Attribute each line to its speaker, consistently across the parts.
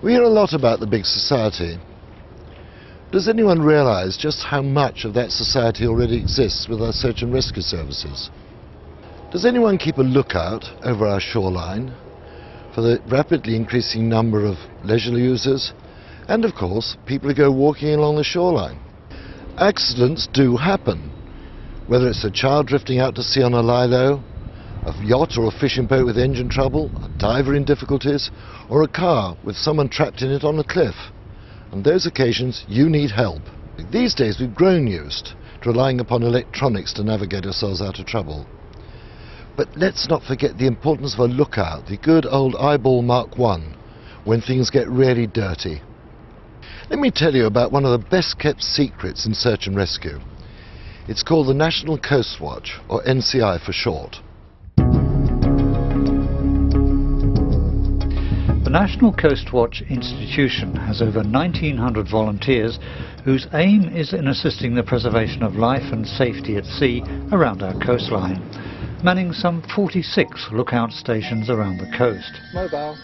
Speaker 1: We hear a lot about the big society. Does anyone realise just how much of that society already exists with our search and rescue services? Does anyone keep a lookout over our shoreline for the rapidly increasing number of leisure users and, of course, people who go walking along the shoreline? Accidents do happen, whether it's a child drifting out to sea on a lilo, a yacht or a fishing boat with engine trouble, a diver in difficulties, or a car with someone trapped in it on a cliff. On those occasions, you need help. These days, we've grown used to relying upon electronics to navigate ourselves out of trouble. But let's not forget the importance of a lookout, the good old eyeball Mark I, when things get really dirty. Let me tell you about one of the best kept secrets in search and rescue. It's called the National Coastwatch, or NCI for short.
Speaker 2: The National Coastwatch Institution has over 1,900 volunteers whose aim is in assisting the preservation of life and safety at sea around our coastline, manning some 46 lookout stations around the coast.
Speaker 3: Mobile.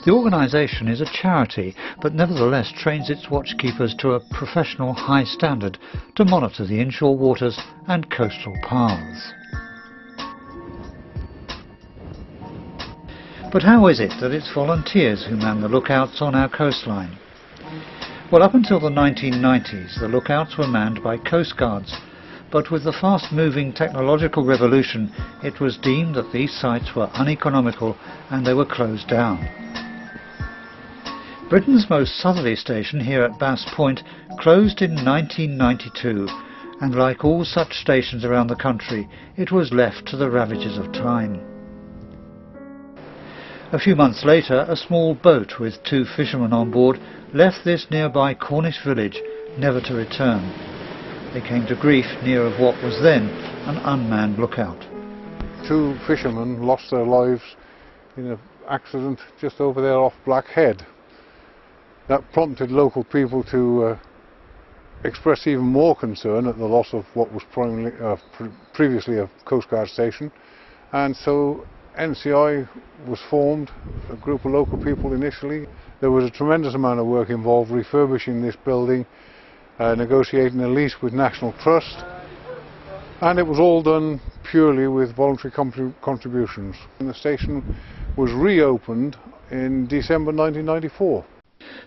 Speaker 2: The organisation is a charity, but nevertheless trains its watchkeepers to a professional high standard to monitor the inshore waters and coastal paths. But how is it that it's volunteers who man the lookouts on our coastline? Well, up until the 1990s, the lookouts were manned by coastguards, but with the fast-moving technological revolution, it was deemed that these sites were uneconomical and they were closed down. Britain's most southerly station here at Bass Point closed in 1992, and like all such stations around the country, it was left to the ravages of time. A few months later, a small boat with 2 fishermen on board left this nearby Cornish village, never to return. They came to grief near of what was then an unmanned lookout.
Speaker 3: 2 fishermen lost their lives in an accident just over there off Black Head. That prompted local people to express even more concern at the loss of what was previously a Coast Guard station, and so NCI was formed, a group of local people initially. There was a tremendous amount of work involved refurbishing this building, negotiating a lease with National Trust, and it was all done purely with voluntary contributions. And the station was reopened in December 1994.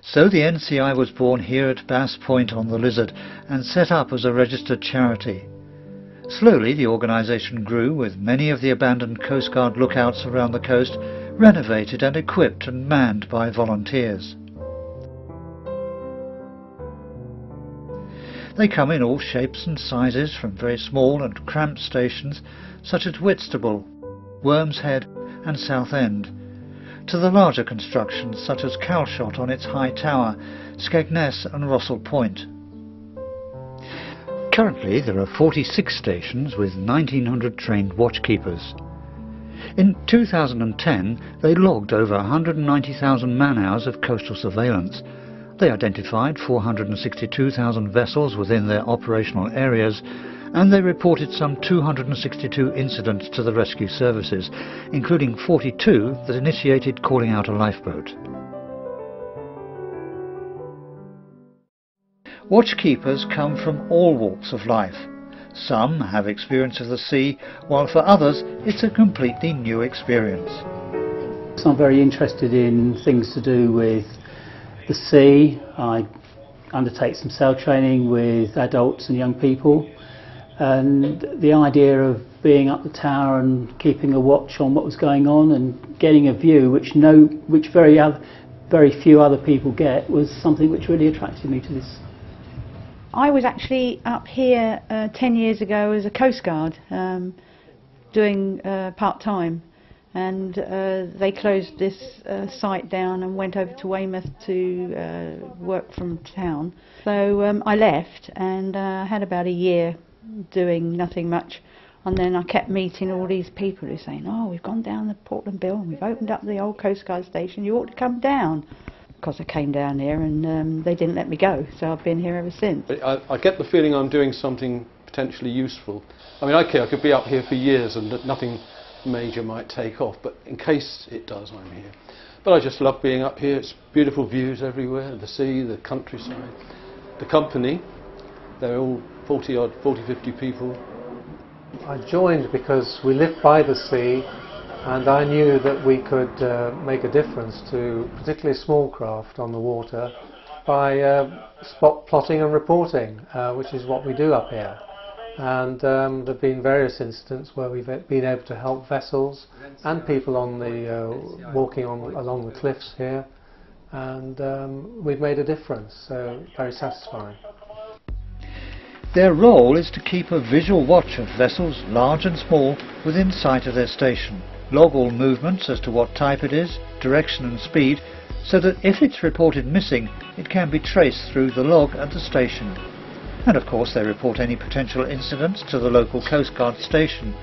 Speaker 2: So the NCI was born here at Bass Point on the Lizard and set up as a registered charity. Slowly the organisation grew, with many of the abandoned Coast Guard lookouts around the coast renovated and equipped and manned by volunteers. They come in all shapes and sizes, from very small and cramped stations such as Whitstable, Worm's Head and Southend, to the larger constructions such as Calshot on its high tower, Skegness and Rossall Point. Currently there are 46 stations with 1,900 trained watchkeepers. In 2010 they logged over 190,000 man-hours of coastal surveillance. They identified 462,000 vessels within their operational areas, and they reported some 262 incidents to the rescue services, including 42 that initiated calling out a lifeboat. Watchkeepers come from all walks of life. Some have experience of the sea, while for others it's a completely new experience.
Speaker 4: So I'm very interested in things to do with the sea. I undertake some sail training with adults and young people, and the idea of being up the tower and keeping a watch on what was going on and getting a view which very few other people get was something which really attracted me to this.
Speaker 5: I was actually up here 10 years ago as a Coast Guard, doing part-time, and they closed this site down and went over to Weymouth to work from town. So I left and had about a year doing nothing much, and then I kept meeting all these people who were saying, oh, we've gone down the Portland Bill and we've opened up the old Coast Guard station, you ought to come down. Because I came down here and they didn't let me go, so I've been here ever since.
Speaker 6: I get the feeling I'm doing something potentially useful. I mean, okay, I could be up here for years and nothing major might take off, but in case it does, I'm here. But I just love being up here. It's beautiful views everywhere, the sea, the countryside. The company, they're all 40, 50 people.
Speaker 7: I joined because we lived by the sea, and I knew that we could make a difference to particularly small craft on the water by spot plotting and reporting, which is what we do up here. And there have been various incidents where we've been able to help vessels and people on the walking along the cliffs here, and we've made a difference, so very satisfying.
Speaker 2: Their role is to keep a visual watch of vessels, large and small, within sight of their station, log all movements as to what type it is, direction and speed, so that if it's reported missing, it can be traced through the log at the station. And of course they report any potential incidents to the local Coast Guard station,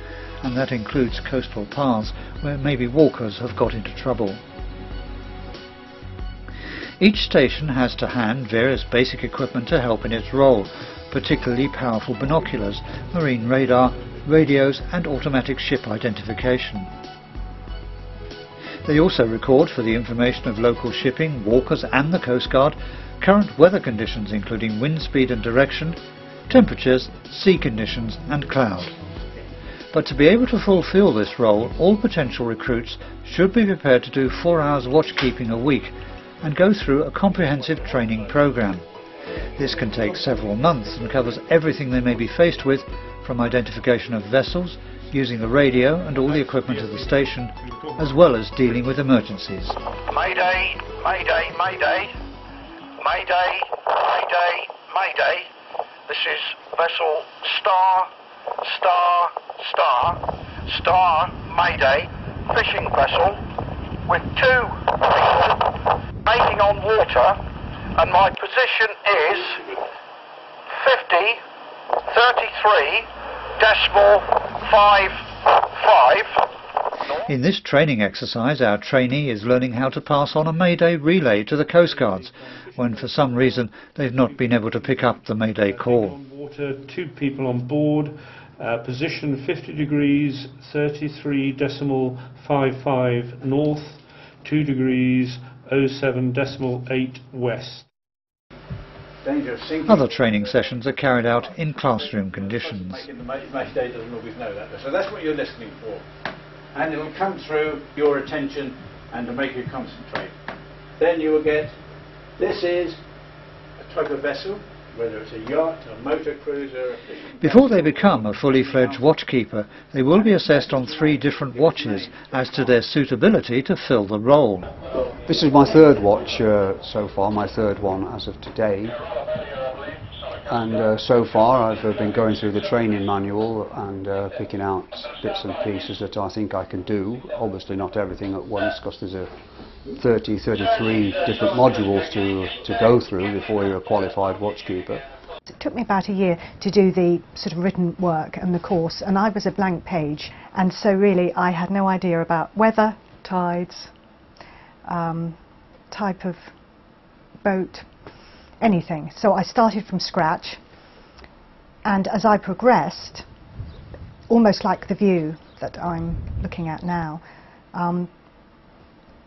Speaker 2: and that includes coastal paths where maybe walkers have got into trouble. Each station has to hand various basic equipment to help in its role, particularly powerful binoculars, marine radar, radios and automatic ship identification. They also record for the information of local shipping, walkers and the Coast Guard, current weather conditions including wind speed and direction, temperatures, sea conditions and cloud. But to be able to fulfil this role, all potential recruits should be prepared to do 4 hours watchkeeping a week and go through a comprehensive training programme. This can take several months and covers everything they may be faced with, from identification of vessels, using the radio and all the equipment of the station, as well as dealing with emergencies.
Speaker 8: Mayday, mayday, mayday. Mayday, mayday, mayday. This is vessel Star, Mayday, fishing vessel with 2 people making on water, and my position is 50.33.55.
Speaker 2: In this training exercise, our trainee is learning how to pass on a Mayday relay to the Coast Guards, when for some reason they've not been able to pick up the Mayday call.
Speaker 9: On water, 2 people on board, position 50 degrees 33.55 north, 2 degrees 07.8 west.
Speaker 2: Other training sessions are carried out in classroom conditions.
Speaker 10: The Mayday doesn't always know that, so that's what you're listening for. And it will come through your attention and to make you concentrate. Then you will get, this is a type of vessel, whether it's a yacht, a motor cruiser, a fishing.
Speaker 2: Before they become a fully fledged watchkeeper, they will be assessed on 3 different watches as to their suitability to fill the role.
Speaker 11: This is my 3rd watch so far, my 3rd one as of today. And so far I've been going through the training manual and picking out bits and pieces that I think I can do. Obviously not everything at once, because there's 33 different modules to go through before you're a qualified watchkeeper.
Speaker 12: It took me about a year to do the sort of written work and the course, and I was a blank page, and so really I had no idea about weather, tides, type of boat, anything. So I started from scratch, and as I progressed, almost like the view that I'm looking at now,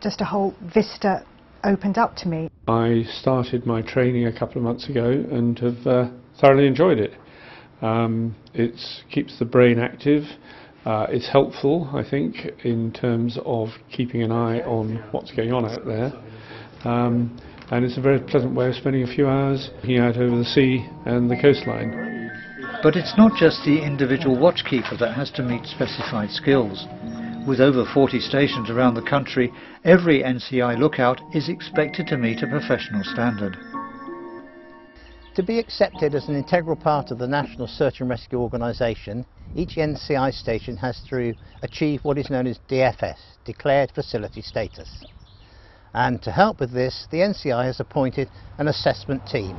Speaker 12: just a whole vista opened up to me.
Speaker 9: I started my training a couple of months ago and have thoroughly enjoyed it. It keeps the brain active. It's helpful, I think, in terms of keeping an eye on what's going on out there. And it's a very pleasant way of spending a few hours looking out over the sea and the coastline.
Speaker 2: But it's not just the individual watchkeeper that has to meet specified skills. With over 40 stations around the country, every NCI lookout is expected to meet a professional standard.
Speaker 13: To be accepted as an integral part of the National Search and Rescue Organisation, each NCI station has to achieve what is known as DFS, Declared Facility Status. And to help with this, the NCI has appointed an assessment team.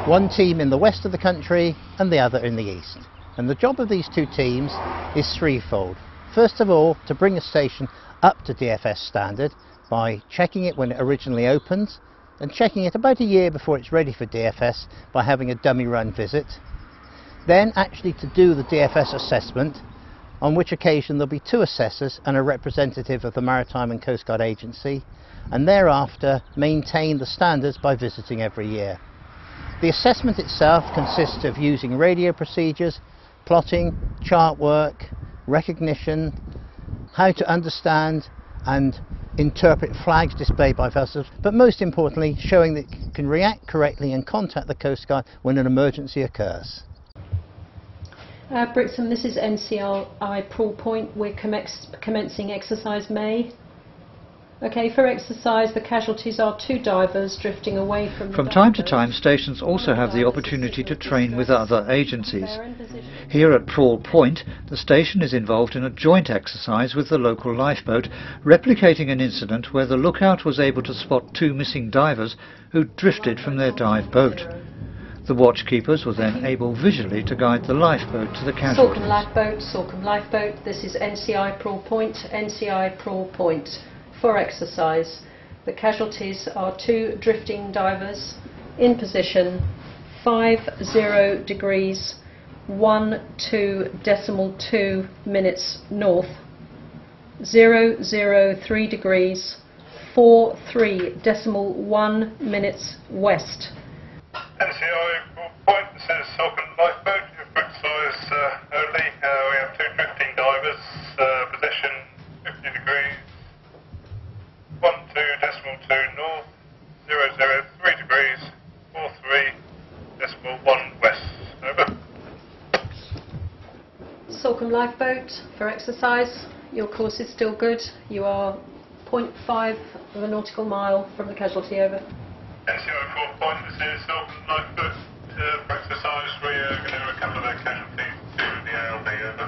Speaker 13: One team in the west of the country and the other in the east. And the job of these 2 teams is threefold. First of all, to bring a station up to DFS standard by checking it when it originally opens, and checking it about a year before it's ready for DFS by having a dummy run visit. Then actually to do the DFS assessment on which occasion there'll be 2 assessors and a representative of the Maritime and Coast Guard Agency, and thereafter maintain the standards by visiting every year. The assessment itself consists of using radio procedures, plotting, chart work, recognition, how to understand and interpret flags displayed by vessels, but most importantly showing that you can react correctly and contact the Coast Guard when an emergency occurs.
Speaker 14: Brixham, this is NCI Pool Point. We're commencing exercise May. Okay, for exercise the casualties are 2 divers drifting away from the
Speaker 2: From time to time, stations also have the opportunity to train with other agencies. Here at Prawl Point, the station is involved in a joint exercise with the local lifeboat, replicating an incident where the lookout was able to spot 2 missing divers who drifted from their dive boat. The watchkeepers were then able visually to guide the lifeboat to the casualties.
Speaker 14: Salcombe Lifeboat, this is NCI Prawl Point, NCI Prawl Point. For exercise, the casualties are 2 drifting divers in position 50 degrees 12.2 minutes north, 003 degrees 43.1 minutes west.
Speaker 8: NCI Point, this is Salcombe Lifeboat, for exercise only. We have 2 drifting divers, position 50 degrees 12.2 north, 003 degrees 43.1 west. Over.
Speaker 14: Salcombe Lifeboat, for exercise, your course is still good. You are 0.5 of a nautical mile from the casualty. Over.
Speaker 8: NCI Point, this is Salcombe Lifeboat, for exercise. We are going to recover their casualties to the ALD. Over.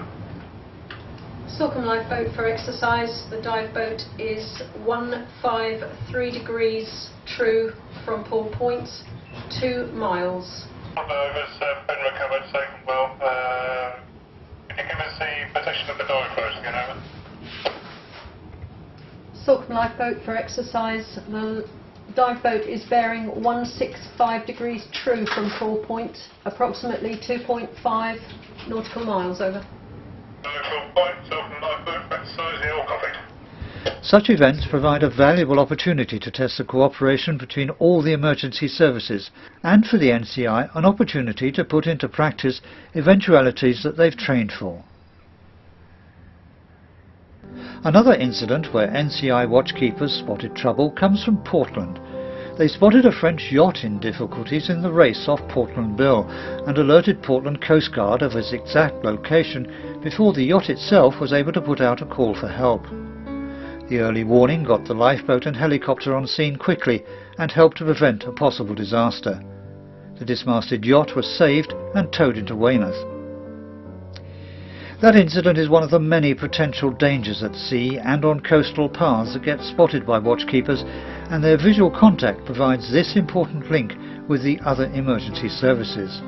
Speaker 14: Salcombe Lifeboat, for exercise, the dive boat is 153 degrees true from Pool Point, 2 miles.
Speaker 8: Over's been recovered safe and well. Could you give us the position of the dive boat again? Over.
Speaker 14: Salcombe Lifeboat, for exercise, the dive boat is bearing 165 degrees true from Pool Point, approximately 2.5 nautical miles. Over.
Speaker 2: Such events provide a valuable opportunity to test the cooperation between all the emergency services, and for the NCI an opportunity to put into practice eventualities that they've trained for. Another incident where NCI watchkeepers spotted trouble comes from Portland. They spotted a French yacht in difficulties in the race off Portland Bill and alerted Portland Coast Guard of its exact location before the yacht itself was able to put out a call for help. The early warning got the lifeboat and helicopter on scene quickly and helped to prevent a possible disaster. The dismasted yacht was saved and towed into Weymouth. That incident is one of the many potential dangers at sea and on coastal paths that get spotted by watchkeepers, and their visual contact provides this important link with the other emergency services.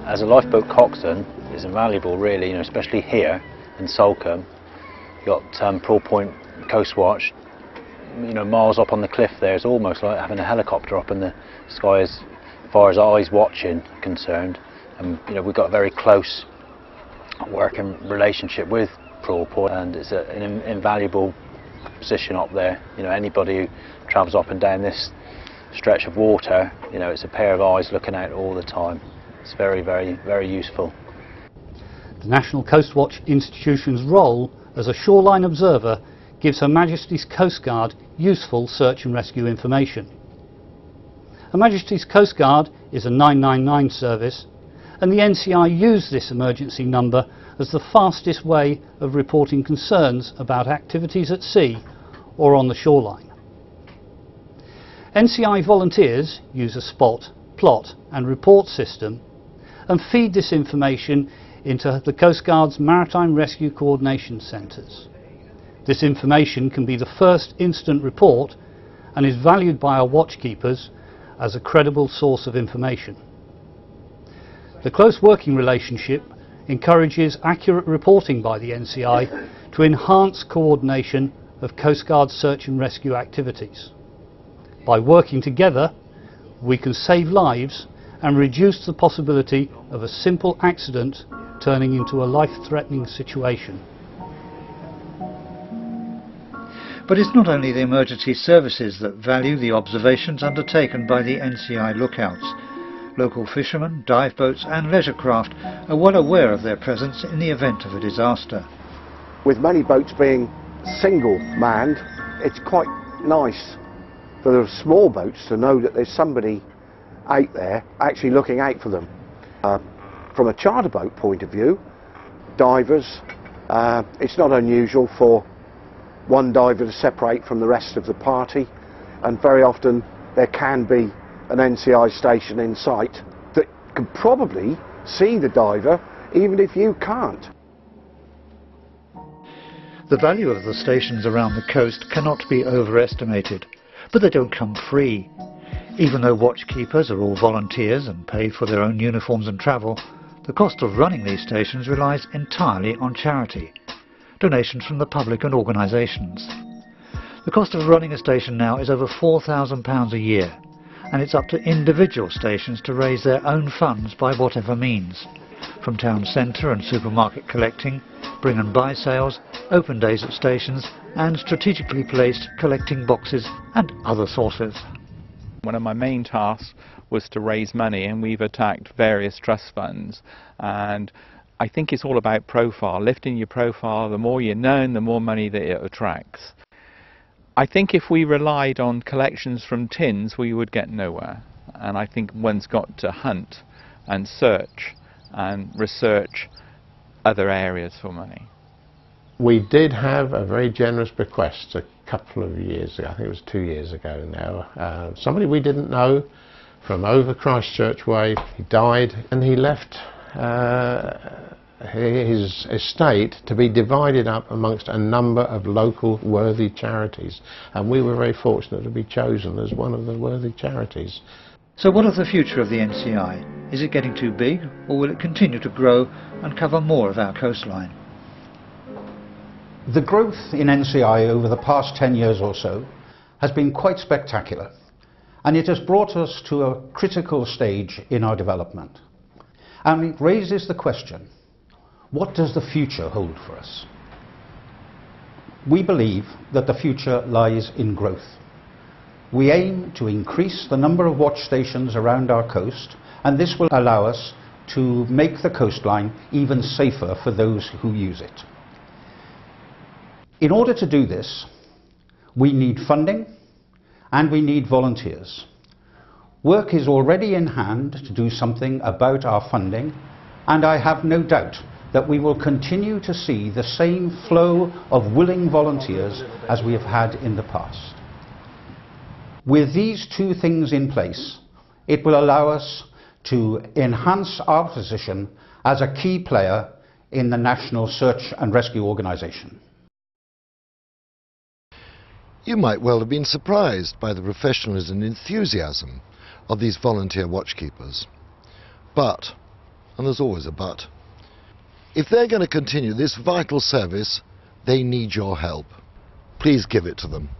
Speaker 15: As a lifeboat coxswain, it's invaluable really, especially here in Salcombe. You've got Prawl Point Coastwatch, miles up on the cliff there. It's almost like having a helicopter up in the sky as far as eyes watching concerned. And we've got a very close working relationship with Prawl Point, and it's an invaluable position up there. Anybody who travels up and down this stretch of water, it's a pair of eyes looking out all the time. It's very, very, very useful.
Speaker 16: The National Coastwatch Institution's role as a shoreline observer gives Her Majesty's Coast Guard useful search and rescue information. Her Majesty's Coast Guard is a 999 service, and the NCI use this emergency number as the fastest way of reporting concerns about activities at sea or on the shoreline. NCI volunteers use a spot, plot and report system and feed this information into the Coast Guard's Maritime Rescue Coordination Centres. This information can be the first instant report and is valued by our watchkeepers as a credible source of information. The close working relationship encourages accurate reporting by the NCI to enhance coordination of Coast Guard search and rescue activities. By working together, we can save lives and reduce the possibility of a simple accident turning into a life-threatening situation.
Speaker 2: But it's not only the emergency services that value the observations undertaken by the NCI lookouts. Local fishermen, dive boats and leisure craft are well aware of their presence in the event of a disaster.
Speaker 17: With many boats being single-manned, it's quite nice for the small boats to know that there's somebody out there actually looking out for them. From a charter boat point of view, divers, it's not unusual for one diver to separate from the rest of the party, and very often there can be an NCI station in sight that can probably see the diver even if you can't.
Speaker 2: The value of the stations around the coast cannot be overestimated, but they don't come free. Even though watchkeepers are all volunteers and pay for their own uniforms and travel, the cost of running these stations relies entirely on charity, donations from the public and organisations. The cost of running a station now is over £4,000 a year, and it's up to individual stations to raise their own funds by whatever means, from town centre and supermarket collecting, bring and buy sales, open days at stations, and strategically placed collecting boxes and other sources.
Speaker 18: One of my main tasks was to raise money, and we've attacked various trust funds, and I think it's all about profile, lifting your profile. The more you're known, the more money that it attracts. I think if we relied on collections from tins, we would get nowhere, and I think one's got to hunt and search and research other areas for money.
Speaker 19: We did have a very generous bequest a couple of years ago, I think it was 2 years ago now. Somebody we didn't know from over Christchurch Way, he died, and he left his estate to be divided up amongst a number of local worthy charities, and we were very fortunate to be chosen as one of the worthy charities.
Speaker 2: So what of the future of the NCI? Is it getting too big, or will it continue to grow and cover more of our coastline?
Speaker 20: The growth in NCI over the past 10 years or so has been quite spectacular, and it has brought us to a critical stage in our development. And it raises the question, what does the future hold for us? We believe that the future lies in growth. We aim to increase the number of watch stations around our coast, and this will allow us to make the coastline even safer for those who use it. In order to do this, we need funding and we need volunteers. Work is already in hand to do something about our funding, and I have no doubt that we will continue to see the same flow of willing volunteers as we have had in the past. With these two things in place, it will allow us to enhance our position as a key player in the National Search and Rescue Organisation.
Speaker 1: You might well have been surprised by the professionalism and enthusiasm of these volunteer watchkeepers. But, and there's always a but, if they're going to continue this vital service, they need your help. Please give it to them.